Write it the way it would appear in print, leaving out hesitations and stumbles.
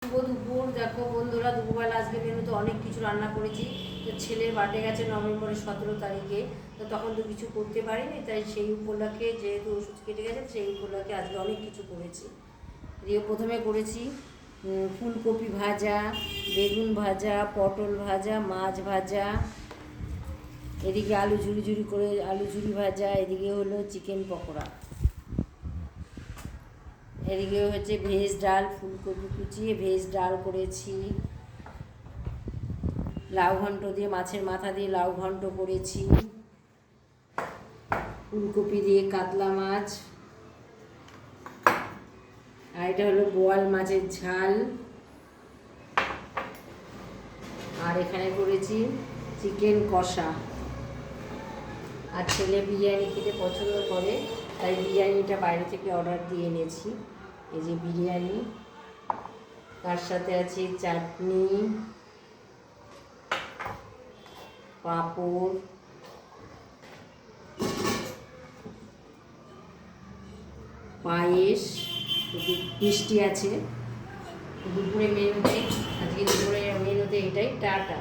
শুভ দুপুর। দেখো বন্ধুরা, দুপুরবেলা আজকে মেনুতে অনেক কিছু রান্না করেছি। তো ছেলের বার্থডে গেছে নভেম্বরের 17 তারিখে, তো তখন তো কিছু করতে পারিনি, তাই সেই উপলক্ষে যেহেতু ওষুধ কেটে গেছে সেই উপলক্ষে আজকে অনেক কিছু করেছি। দিয়ে প্রথমে করেছি ফুলকপি ভাজা, বেগুন ভাজা, পটল ভাজা, মাছ ভাজা, এদিকে আলু ঝুরি ঝুরি করে আলু ঝুরি ভাজা, এদিকে হলো চিকেন পকোড়া, এদিকে হচ্ছে ভেজ ডাল, ফুলকপি কুচিয়ে ভেজ ডাল করেছি, লাউ ঘন্ট দিয়ে মাছের মাথা দিয়ে লাউ ঘন্ট করেছি, ফুলকপি দিয়ে কাতলা মাছ, আর এটা হলো বোয়াল মাছের ঝাল, আর এখানে করেছি চিকেন কষা। আর ছেলে বিরিয়ানি খেতে পছন্দ করে, তাই বিরিয়ানিটা বাইরে থেকে অর্ডার দিয়ে এনেছি। এই যে বিরিয়ানি, তার সাথে আছে চাটনি, পাঁপড়, পায়েস, মিষ্টি আছে। দুপুরে মেনুতে, আজকে দুপুরে মেনুতে এটাই। টাটা।